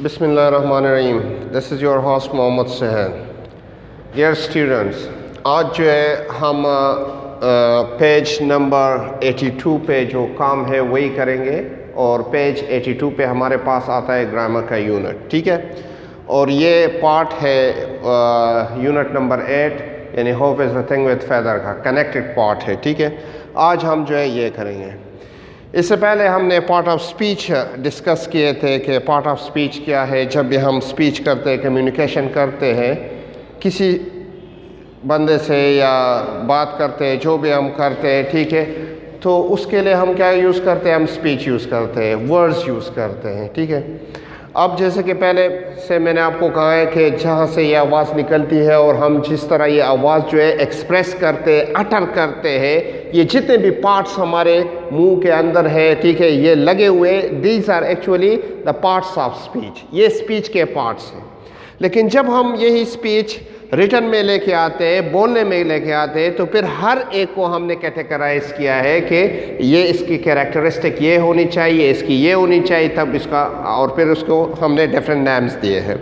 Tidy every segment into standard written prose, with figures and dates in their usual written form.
बिस्मिल्लाहिर्रहमानिर्रहीम। This is your host Mohammad Sahan. Dear students, आज जो है हम पेज नंबर 82 पे जो काम है वही करेंगे और पेज 82 पे हमारे पास आता है ग्रामर का यूनिट, ठीक है। और ये पार्ट है यूनिट नंबर 8 यानी hope is the thing with feather का कनेक्टेड पार्ट है, ठीक है। आज हम जो है ये करेंगे। इससे पहले हमने पार्ट ऑफ स्पीच डिस्कस किए थे कि पार्ट ऑफ स्पीच क्या है। जब भी हम स्पीच करते हैं, कम्युनिकेशन करते हैं किसी बंदे से या बात करते हैं, जो भी हम करते हैं, ठीक है, तो उसके लिए हम क्या यूज़ करते हैं? हम स्पीच यूज़ करते हैं, वर्ड्स यूज़ करते हैं, ठीक है। अब जैसे कि पहले से मैंने आपको कहा है कि जहाँ से ये आवाज़ निकलती है और हम जिस तरह ये आवाज़ जो है एक्सप्रेस करते हैं, अटर करते हैं, ये जितने भी पार्ट्स हमारे मुंह के अंदर है, ठीक है, ये लगे हुए, these are actually the parts of speech. ये स्पीच के पार्ट्स हैं। लेकिन जब हम यही स्पीच रिटन में लेके आते हैं, बोलने में लेके आते हैं, तो फिर हर एक को हमने कैटेगराइज किया है कि ये इसकी कैरेक्टरिस्टिक ये होनी चाहिए, इसकी ये होनी चाहिए, तब इसका, और फिर उसको हमने डिफरेंट नेम्स दिए हैं।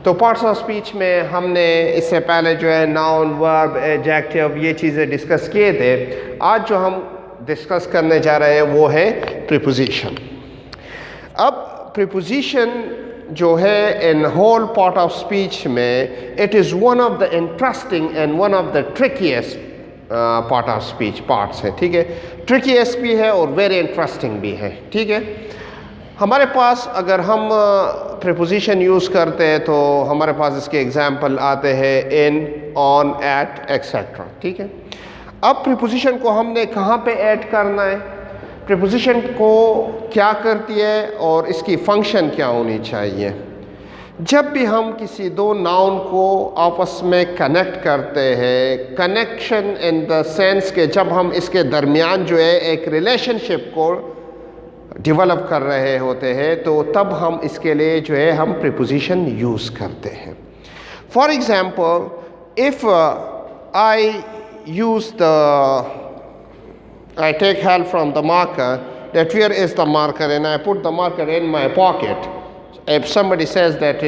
तो पार्ट्स ऑफ स्पीच में हमने इससे पहले जो है नाउन, वर्ब, एडजेक्टिव, ये चीज़ें डिस्कस किए थे। आज जो हम डिस्कस करने जा रहे हैं वो है प्रीपोजिशन। अब प्रीपोजिशन जो है इन होल पार्ट ऑफ स्पीच में, it is one of the interesting and one of the trickiest part of speech parts है, ठीक है। ट्रिकीएस्ट भी है और वेरी इंटरेस्टिंग भी है, ठीक है। हमारे पास अगर हम प्रीपोजिशन यूज़ करते हैं तो हमारे पास इसके एग्जाम्पल आते हैं इन, ऑन, एट, एक्सेट्रा, ठीक है। अब प्रीपोजिशन को हमने कहाँ पे ऐड करना है, प्रीपोजिशन को क्या करती है और इसकी फंक्शन क्या होनी चाहिए। जब भी हम किसी दो नाउन को आपस में कनेक्ट करते हैं, कनेक्शन इन द सेंस के जब हम इसके दरमियान जो है एक रिलेशनशिप को डेवलप कर रहे होते हैं, तो तब हम इसके लिए जो है हम प्रीपोजिशन यूज़ करते हैं। For example, if I use I take help from the marker, that where is the marker, and I put the marker in my pocket. If somebody says that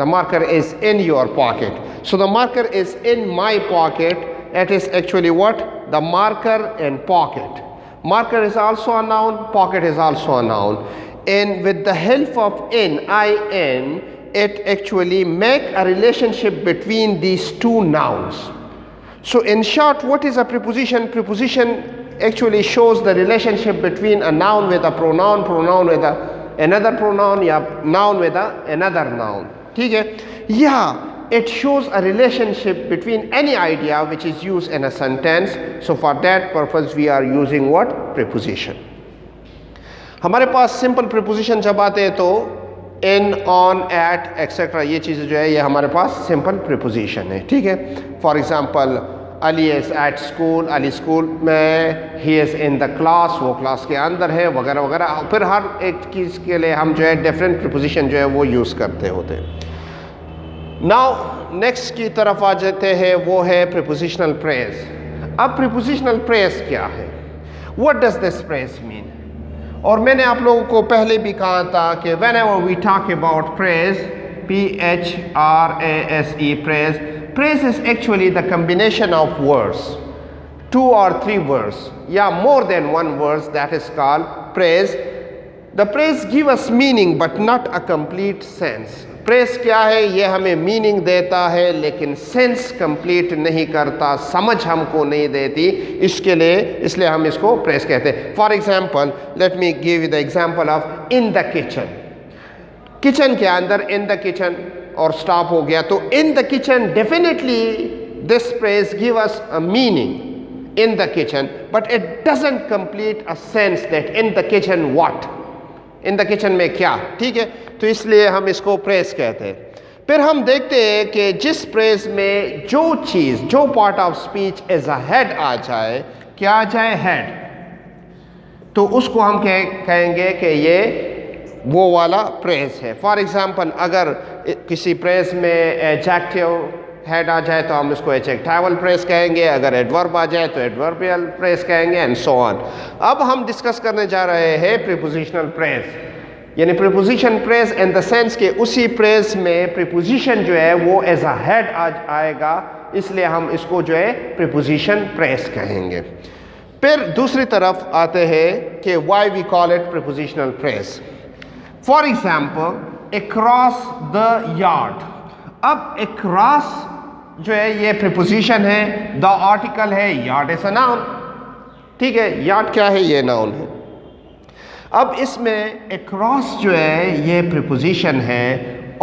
the marker is in your pocket, so the marker is in my pocket, that is actually what? The marker in pocket. Marker is also a noun, pocket is also a noun. And with the help of in, it actually make a relationship between these two nouns. So in short, what is a preposition? Preposition actually shows the relationship between a noun with a pronoun, pronoun with another pronoun, या noun with another noun, ठीक है। Yeah, it shows a relationship between any idea which is used in a sentence. So for that purpose we are using what? Preposition. हमारे पास simple preposition जब आते हैं तो in, on, at, etc. ये चीज़ें जो है ये हमारे पास simple preposition है, ठीक है। For example, Ali is at school, Ali school में, he is in the class, वो क्लास के अंदर है, वगैरह वगैरह। फिर हर एक चीज़ के लिए हम जो है डिफरेंट प्रीपोजिशन जो है वो यूज़ करते होते हैं। नाउ नेक्स्ट की तरफ आ जाते हैं, वो है प्रीपोजिशनल प्रेज। अब प्रीपोजिशनल प्रेज क्या है? What does this praise mean? और मैंने आप लोगों को पहले भी कहा था कि whenever we talk about praise, P-H-R-A-S-E, praise, praise is actually the combination of words, 2 or 3 words, more than one words, that is called praise. The praise give us meaning but not a complete sense. praise क्या है? ये हमें meaning देता है लेकिन sense complete नहीं करता, समझ हमको नहीं देती, इसलिए हम इसको praise कहते हैं। For example, let me give you the example of in the kitchen. Kitchen के अंदर in the kitchen और स्टॉप हो गया, तो in the kitchen definitely this phrase give us a meaning in the kitchen, but it doesn't complete a sense that in the kitchen what, in the kitchen में क्या, ठीक है। तो इसलिए हम इसको प्रेस कहते हैं। फिर हम देखते हैं कि जिस प्रेस में जो चीज़, जो part of speech as a head आ जाए, क्या आ जाए? हेड, तो उसको हम कहेंगे कि ये वो वाला प्रेज है। फॉर एग्जाम्पल, अगर किसी प्रेज में एडजेक्टिव हेड आ जाए तो हम इसको एडजेक्टिवल प्रेज कहेंगे, अगर एडवर्ब आ जाए तो एडवर्बियल प्रेज कहेंगे, एंड सो ऑन। अब हम डिस्कस करने जा रहे हैं प्रीपोजिशनल प्रेज। यानी preposition press in the sense के उसी प्रेस में प्रीपोजिशन जो है वो एज अ हेड आएगा, इसलिए हम इसको जो है प्रीपोजिशन प्रेस कहेंगे। फिर दूसरी तरफ आते हैं कि why we call it prepositional phrase. For example across the yard. अब अक्रॉस जो है ये प्रीपोजिशन है, द आर्टिकल है, यार्ड इज अ नाउन। ठीक है, यार्ड क्या है? ये नाउन है। अब इसमें अक्रॉस जो है ये प्रीपोजिशन है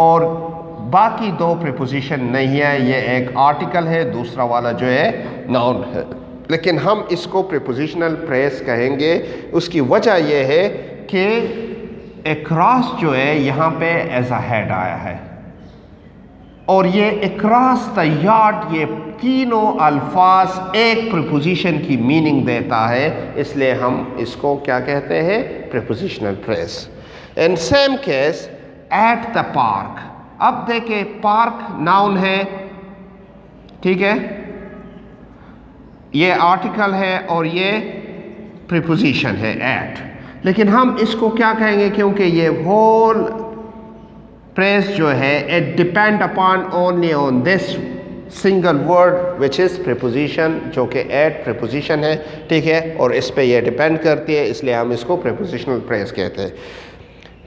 और बाकी दो प्रीपोजिशन नहीं है, ये एक आर्टिकल है, दूसरा वाला जो है नाउन है, लेकिन हम इसको प्रीपोजिशनल प्रेस कहेंगे। उसकी वजह यह है कि अक्रॉस जो है यहाँ पे एज अ हेड आया है और ये अक्रॉस द यार्ड, ये तीनों अल्फाज एक प्रीपोजिशन की मीनिंग देता है, इसलिए हम इसको क्या कहते हैं? Prepositional press. In same case at the park. अब देखिए पार्क नाउन है, ठीक है, ये आर्टिकल है और ये प्रीपोजिशन है एट, लेकिन हम इसको क्या कहेंगे? क्योंकि ये होल प्रेस जो है it depend upon only on this single word which is preposition, जो कि एट प्रीपोजिशन है, ठीक है, और इस पे ये डिपेंड करती है, इसलिए हम इसको प्रीपोजिशनल प्रेस कहते हैं।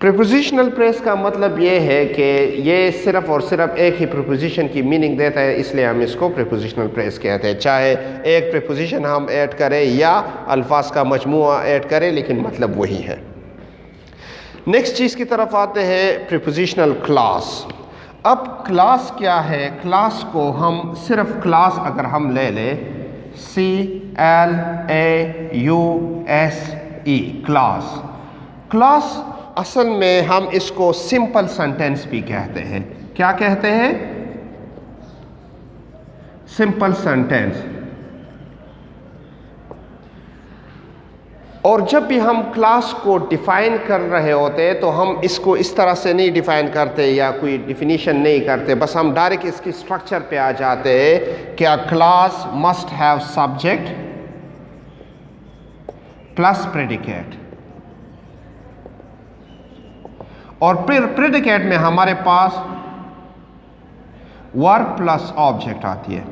प्रीपोजिशनल प्रेस का मतलब ये है कि ये सिर्फ और सिर्फ एक ही प्रीपोजिशन की मीनिंग देता है, इसलिए हम इसको प्रीपोजिशनल प्रेस कहते हैं। चाहे एक प्रीपोजिशन हम ऐड करें या अल्फाज का मजमूआ ऐड करें, लेकिन मतलब वही है। नेक्स्ट चीज़ की तरफ आते हैं, प्रीपोजिशनल क्लास। अब क्लास क्या है? क्लास को हम सिर्फ क्लास अगर हम ले लें, CLAUSE, क्लास। क्लास असल में हम इसको सिंपल सेंटेंस भी कहते हैं। क्या कहते हैं? Simple sentence. और जब भी हम क्लास को डिफाइन कर रहे होते हैं तो हम इसको इस तरह से नहीं डिफाइन करते या कोई डिफिनीशन नहीं करते, बस हम डायरेक्ट इसकी स्ट्रक्चर पे आ जाते हैं। क्या class must have subject plus predicate, और फिर प्रेडिकेट में हमारे पास वर्ब प्लस ऑब्जेक्ट आती है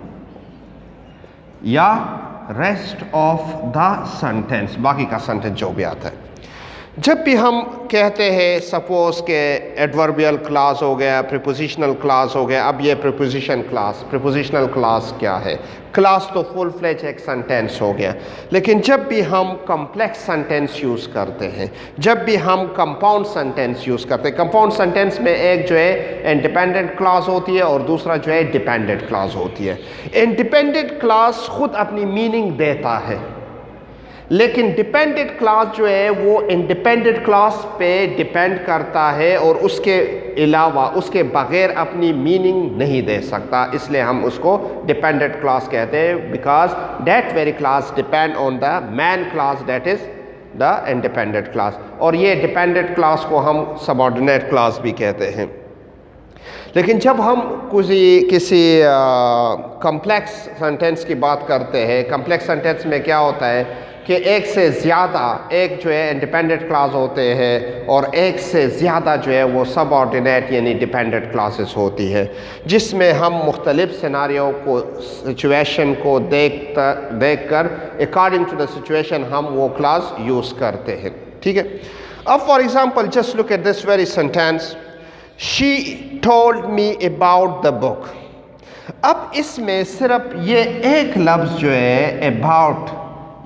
या रेस्ट ऑफ द सेंटेंस, बाकी का सेंटेंस जो भी आता है। जब भी हम कहते हैं सपोज के एडवर्बियल क्लास हो गया, प्रीपोजिशनल क्लास हो गया, अब ये प्रीपोजिशन क्लास, प्रीपोजिशनल क्लास क्या है? क्लास तो फुल फ्लेज एक सेंटेंस हो गया, लेकिन जब भी हम कॉम्प्लेक्स सेंटेंस यूज़ करते हैं, जब भी हम कंपाउंड सेंटेंस यूज़ करते हैं, कंपाउंड सेंटेंस में एक जो है इंडिपेंडेंट क्लास होती है और दूसरा जो है डिपेंडेंट क्लास होती है। इंडिपेंडेंट क्लास खुद अपनी मीनिंग देता है, लेकिन डिपेंडेंट क्लास जो है वो इंडिपेंडेंट क्लास पे डिपेंड करता है और उसके अलावा उसके बगैर अपनी मीनिंग नहीं दे सकता, इसलिए हम उसको डिपेंडेंट क्लास कहते हैं, because that very class depend on the man class that is the independent class. और ये डिपेंडेंट क्लास को हम सबऑर्डिनेट क्लास भी कहते हैं। लेकिन जब हम किसी कॉम्प्लेक्स सेंटेंस की बात करते हैं, कॉम्प्लेक्स सेंटेंस में क्या होता है कि एक से ज़्यादा, एक जो है इंडिपेंडेंट क्लास होते हैं और एक से ज़्यादा जो है वो सबऑर्डिनेट यानी डिपेंडेंट क्लासेस होती है, जिसमें हम मुख्तलिफ सिनारियों को, सिचुएशन को देख कर अकॉर्डिंग टू द सिचुएशन हम वो क्लास यूज़ करते हैं। ठीक है, अब for example just look at this very sentence, she told me about the book. अब इसमें सिर्फ ये एक लफ्ज़ जो है अबाउट,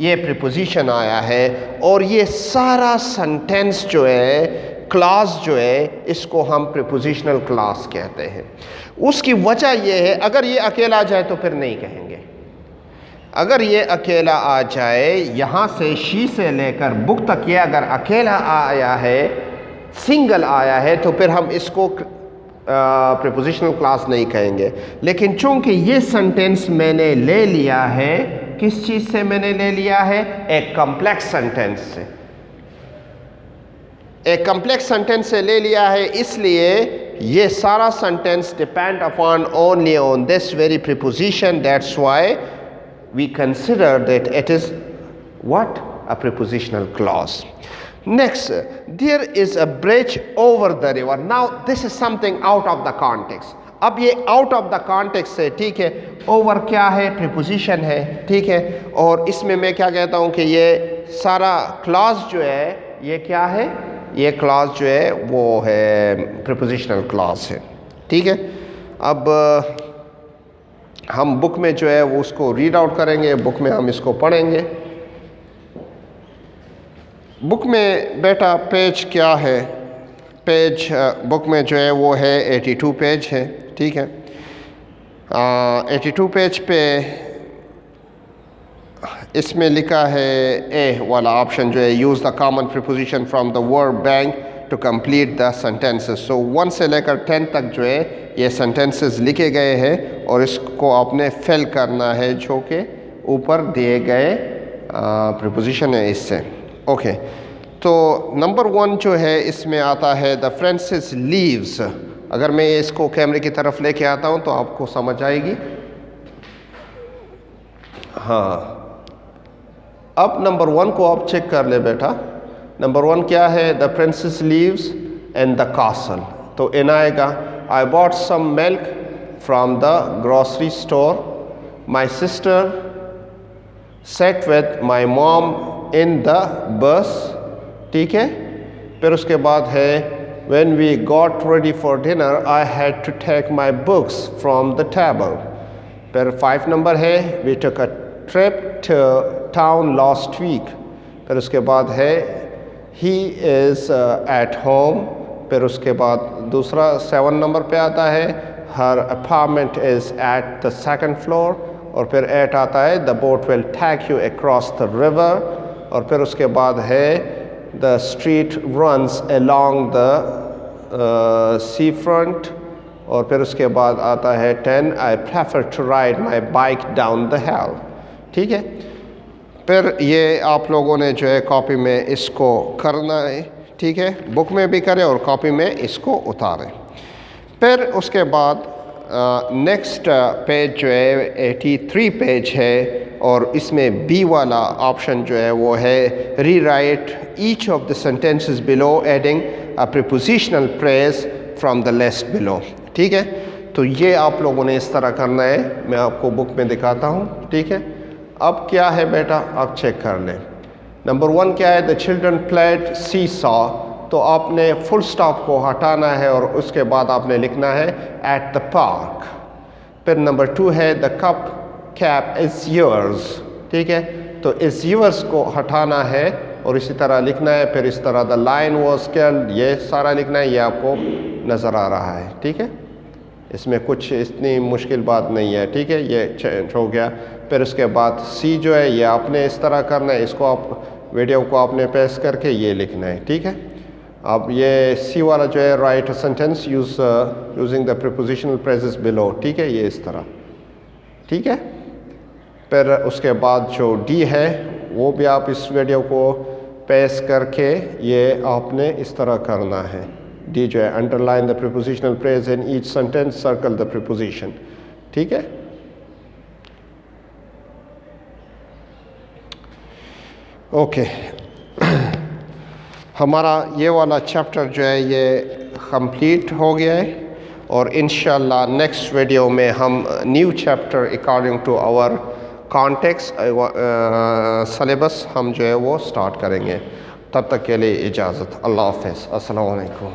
ये प्रीपोजिशन आया है और ये सारा सेंटेंस जो है, क्लास जो है, इसको हम प्रीपोजिशनल क्लास कहते हैं। उसकी वजह ये है, अगर ये अकेला आ जाए तो फिर नहीं कहेंगे। अगर ये अकेला आ जाए, यहाँ से शी से लेकर बुक तक ये अगर अकेला आया है, सिंगल आया है, तो फिर हम इसको प्रीपोजिशनल क्लास नहीं कहेंगे। लेकिन चूंकि ये सेंटेंस मैंने ले लिया है, किस चीज़ से मैंने ले लिया है? एक कॉम्प्लेक्स सेंटेंस से, एक कॉम्प्लेक्स सेंटेंस से ले लिया है, इसलिए ये सारा sentence depend upon only on this very preposition, that's why we consider that it is what? A prepositional clause. Next, there is a bridge over the river. Now, this is something out of the context. अब ये out of the context है, ठीक है. Over क्या है? Preposition है, ठीक है. और इसमें मैं क्या कहता हूँ कि ये सारा clause जो है, ये क्या है? ये clause जो है वो है prepositional clause है, ठीक है. अब हम बुक में जो है वो उसको रीड आउट करेंगे, बुक में हम इसको पढ़ेंगे. बुक में बेटा पेज क्या है? पेज बुक में जो है वो है 82 पेज है, ठीक है. 82 पेज पे इसमें लिखा है ए वाला ऑप्शन जो है, use the common preposition from the verb bank to complete the sentences. So 1 से लेकर 10 तक जो है ये सेंटेंसेस लिखे गए हैं और इसको आपने फिल करना है जो कि ऊपर दिए गए प्रीपोजिशन है इससे. ओके, तो नंबर 1 जो है इसमें आता है द फ्रांसिस लीव्स. अगर मैं इसको कैमरे की तरफ लेके आता हूँ तो आपको समझ आएगी. हाँ, अब नंबर 1 को आप चेक कर ले बेटा. नंबर 1 क्या है? The Francis leaves and the castle. तो इन आएगा I bought some milk from the grocery store. My sister sat with my mom in the bus, ठीक है. फिर उसके बाद है when we got ready for dinner I had to take my books from the table. फिर 5 number है we took a trip to town last week. फिर उसके बाद है he is at home. फिर उसके बाद दूसरा 7 नंबर पे आता है her apartment is at the second floor. और फिर 8 आता है the boat will take you across the river. और फिर उसके बाद है the street runs along the seafront. और फिर उसके बाद आता है 10 I prefer to ride my bike down the hill, ठीक है. फिर ये आप लोगों ने जो है कॉपी में इसको करना है, ठीक है. बुक में भी करें और कॉपी में इसको उतारें. फिर उसके बाद नेक्स्ट पेज जो है 83 पेज है और इसमें बी वाला ऑप्शन जो है वो है री right each of the sentences below adding a prepositional phrase from the list below, ठीक है. तो ये आप लोगों ने इस तरह करना है. मैं आपको बुक में दिखाता हूँ, ठीक है. अब क्या है बेटा, आप चेक कर लें. नंबर 1 क्या है? The children played seesaw. तो आपने फुल स्टॉप को हटाना है और उसके बाद आपने लिखना है एट द पार्क. फिर नंबर 2 है the cup cap is yours, ठीक है. तो इज़ योर्स को हटाना है और इसी तरह लिखना है. फिर इस तरह द लाइन वाज किल्ड, ये सारा लिखना है. ये आपको नज़र आ रहा है, ठीक है. इसमें कुछ इतनी मुश्किल बात नहीं है, ठीक है. ये चेंज हो गया. फिर उसके बाद सी जो है ये आपने इस तरह करना है. इसको आप वीडियो को आपने पेस्ट करके ये लिखना है, ठीक है. अब ये सी वाला जो है right sentence using the prepositional phrases below, ठीक है. ये इस तरह, ठीक है. फिर उसके बाद जो डी है वो भी आप इस वीडियो को पेस्ट करके ये आपने इस तरह करना है. डी जो है underline the prepositional phrase in each sentence, circle the preposition, ठीक है. ओके, हमारा ये वाला चैप्टर जो है ये कंप्लीट हो गया है और इंशाल्लाह नेक्स्ट वीडियो में हम new chapter according to our context syllabus हम जो है वो स्टार्ट करेंगे. तब तक के लिए इजाज़त. अल्लाह हाफ़िज़. अस्सलाम वालेकुम.